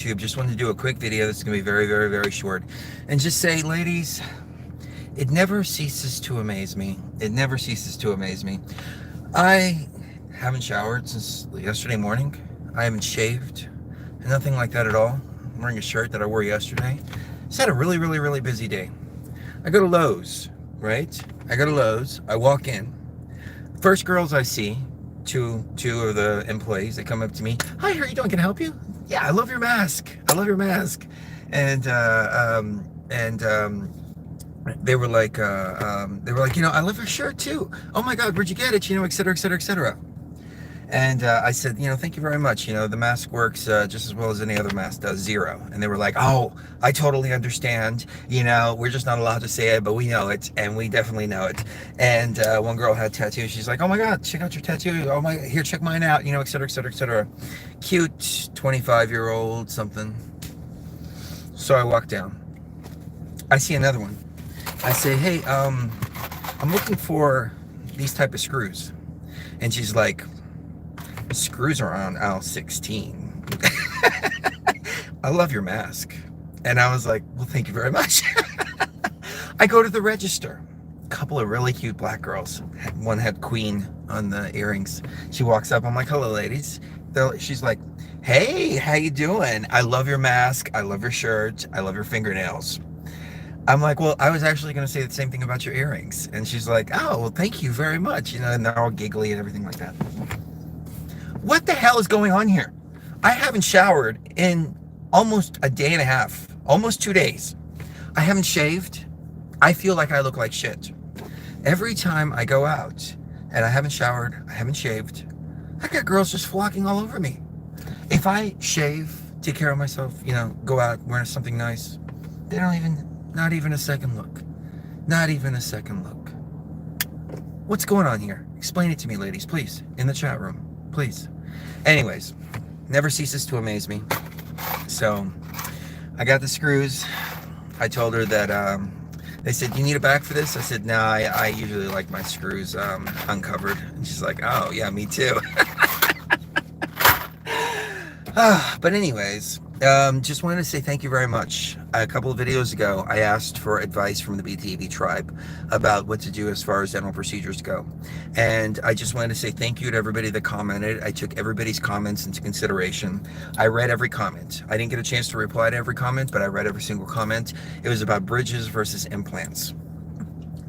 YouTube. Just wanted to do a quick video that's going to be very, very, very short. And just say, ladies, it never ceases to amaze me. It never ceases to amaze me. I haven't showered since yesterday morning. I haven't shaved. Nothing like that at all. I'm wearing a shirt that I wore yesterday. Just had a really, really, really busy day. I go to Lowe's, right? I go to Lowe's. I walk in. First girls I see, two of the employees, they come up to me. Hi, how are you doing? Can I help you? Yeah, I love your mask. I love your mask. And they were like, I love your shirt too. Oh my God, where'd you get it? Et cetera, et cetera, et cetera. And I said, thank you very much. The mask works just as well as any other mask does, zero. And they were like, oh, I totally understand. We're just not allowed to say it, but we know it, and we definitely know it. And one girl had tattoos. She's like, oh my God, check out your tattoo. Oh my, here, check mine out. Et cetera, et cetera, et cetera. Cute 25-year-old something. So I walk down. I see another one. I say, hey, I'm looking for these type of screws. And she's like, screws are on aisle 16. I love your mask. And I was like, well, thank you very much. I go to the register. A couple of really cute black girls. One had Queen on the earrings. She walks up. I'm like, hello, ladies. She's like, hey, how you doing? I love your mask. I love your shirt. I love your fingernails. I'm like, well, I was actually going to say the same thing about your earrings. And she's like, oh, well, thank you very much. And they're all giggly and everything like that. What the hell is going on here? I haven't showered in almost a day and a half, almost 2 days. I haven't shaved. I feel like I look like shit. Every time I go out and I haven't showered, I haven't shaved, I got girls just flocking all over me. If I shave, take care of myself, go out wearing something nice, they don't not even a second look. Not even a second look. What's going on here? Explain it to me, ladies, please, in the chat room. Please. Anyways, never ceases to amaze me. So I got the screws. I told her that they said, you need a bag for this? I said, no, I usually like my screws uncovered. And she's like, oh yeah, me too. But anyways, just wanted to say thank you very much. A couple of videos ago, I asked for advice from the BTV tribe about what to do as far as dental procedures go. And I just wanted to say thank you to everybody that commented. I took everybody's comments into consideration. I read every comment. I didn't get a chance to reply to every comment, but I read every single comment. It was about bridges versus implants.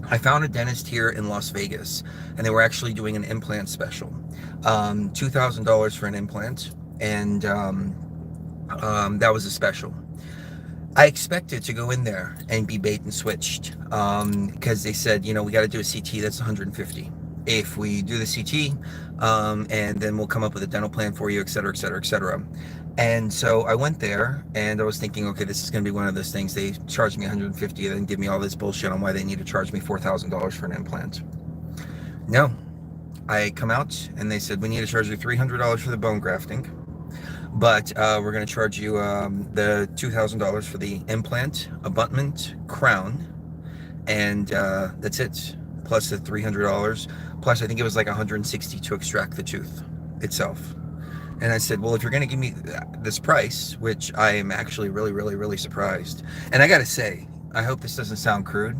I found a dentist here in Las Vegas, and they were actually doing an implant special. $2,000 for an implant. And that was a special. I expected to go in there and be bait and switched because they said, we got to do a CT, that's $150. If we do the CT, and then we'll come up with a dental plan for you, et cetera, et cetera, et cetera. And so I went there and I was thinking, okay, this is going to be one of those things. They charged me $150 and then give me all this bullshit on why they need to charge me $4,000 for an implant. No, I come out and they said, we need to charge you $300 for the bone grafting. But we're going to charge you the $2,000 for the implant, abutment, crown, and that's it. Plus the $300. Plus, I think it was like $160 to extract the tooth itself. And I said, well, if you're going to give me this price, which I am actually really, really, really surprised. And I got to say, I hope this doesn't sound crude,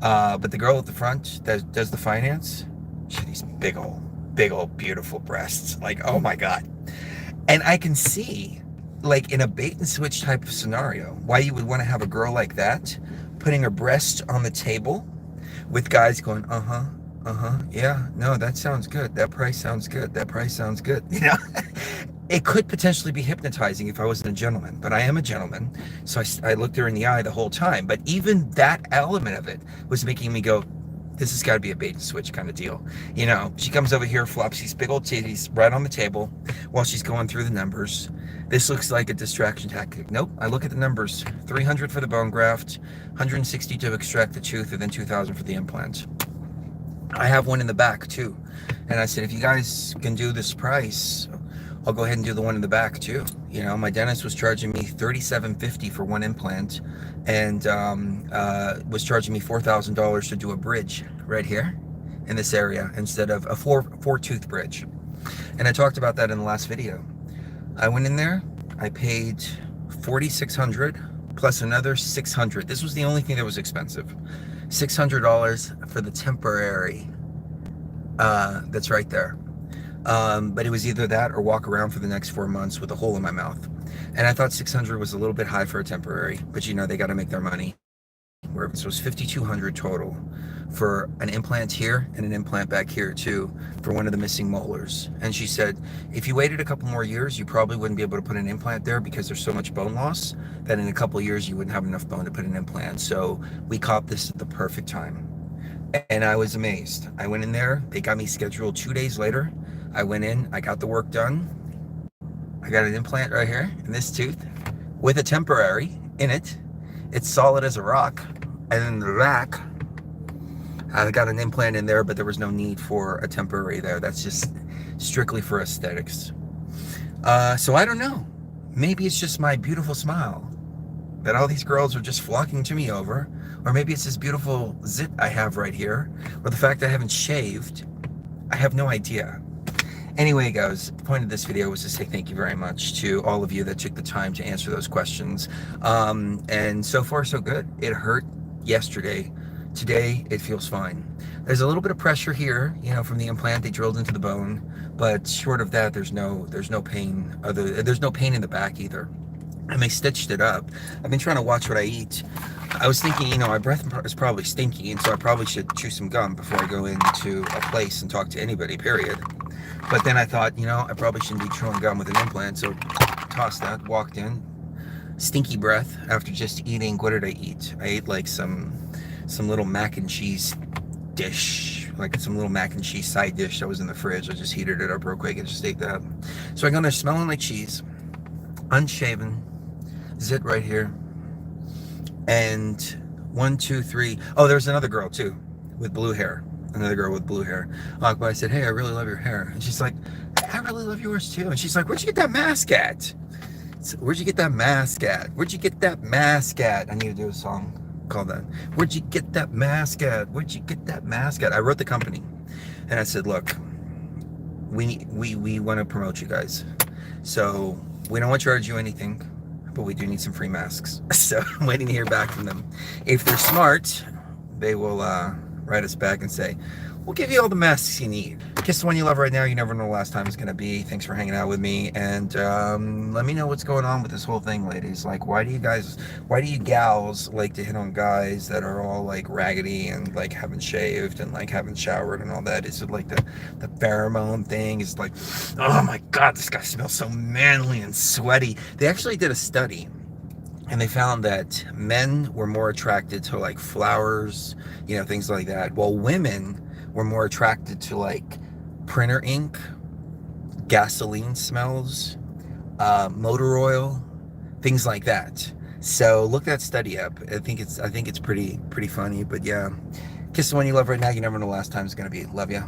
but the girl at the front that does the finance, she had these big old, beautiful breasts. Like, oh my God. And I can see, like in a bait and switch type of scenario, why you would want to have a girl like that putting her breast on the table with guys going, yeah, no, that sounds good. That price sounds good. That price sounds good. It could potentially be hypnotizing if I wasn't a gentleman, but I am a gentleman. So I looked her in the eye the whole time. But even that element of it was making me go, this has got to be a bait and switch kind of deal. She comes over here, flops these big old titties right on the table while she's going through the numbers. This looks like a distraction tactic. Nope, I look at the numbers. $300 for the bone graft, $160 to extract the tooth, and then $2,000 for the implant. I have one in the back too. And I said, if you guys can do this price, I'll go ahead and do the one in the back too. My dentist was charging me $37.50 for one implant, and was charging me $4,000 to do a bridge right here in this area instead of a four tooth bridge. And I talked about that in the last video. I went in there, I paid $4,600 plus another $600. This was the only thing that was expensive. $600 for the temporary. That's right there. But it was either that or walk around for the next 4 months with a hole in my mouth. And I thought 600 was a little bit high for a temporary, but you know, they got to make their money. So it was 5,200 total for an implant here and an implant back here too for one of the missing molars. And she said, if you waited a couple more years, you probably wouldn't be able to put an implant there because there's so much bone loss that in a couple of years you wouldn't have enough bone to put an implant. So we caught this at the perfect time. And I was amazed. I went in there, they got me scheduled 2 days later. I went in, I got the work done. I got an implant right here in this tooth with a temporary in it. It's solid as a rock. And then the back, I got an implant in there, but there was no need for a temporary there. That's just strictly for aesthetics. So I don't know. Maybe it's just my beautiful smile that all these girls are just flocking to me over. Or maybe it's this beautiful zit I have right here. Or the fact that I haven't shaved. I have no idea. Anyway, guys, the point of this video was to say thank you very much to all of you that took the time to answer those questions. And so far, so good. It hurt yesterday. Today, it feels fine. There's a little bit of pressure here, you know, from the implant they drilled into the bone. But short of that, there's no pain. There's no pain in the back either. And they stitched it up. I've been trying to watch what I eat. I was thinking, you know, my breath is probably stinky, and so I probably should chew some gum before I go into a place and talk to anybody, period. But then I thought, you know, I probably shouldn't be chewing gum with an implant, so tossed that, walked in. Stinky breath after just eating, what did I eat? I ate like some little mac and cheese dish, like some little mac and cheese side dish that was in the fridge. I just heated it up real quick and just ate that. So I go in there smelling like cheese, unshaven, zit right here. And 1, 2, 3. Oh, there's another girl too with blue hair. Another girl with blue hair. I said, hey, I really love your hair. And she's like, I really love yours too. And she's like, where'd you get that mask at? Where'd you get that mask at? Where'd you get that mask at? I need to do a song called that. Where'd you get that mask at? Where'd you get that mask at? I wrote the company and I said, look, we want to promote you guys. So we don't want to charge you anything, but we do need some free masks. So I'm waiting to hear back from them. If they're smart, they will write us back and say, we'll give you all the masks you need. Kiss the one you love right now. You never know the last time it's going to be. Thanks for hanging out with me. And let me know what's going on with this whole thing, ladies. Like, why do you gals like to hit on guys that are all like raggedy and like haven't shaved and like haven't showered and all that? Is it like the pheromone thing? Is like, oh my God, this guy smells so manly and sweaty. They actually did a study. And they found that men were more attracted to like flowers, you know, things like that. While women were more attracted to like printer ink, gasoline smells, motor oil, things like that. So look that study up. I think it's pretty funny. But yeah, kiss the one you love right now. You never know the last time it's gonna be. Love ya.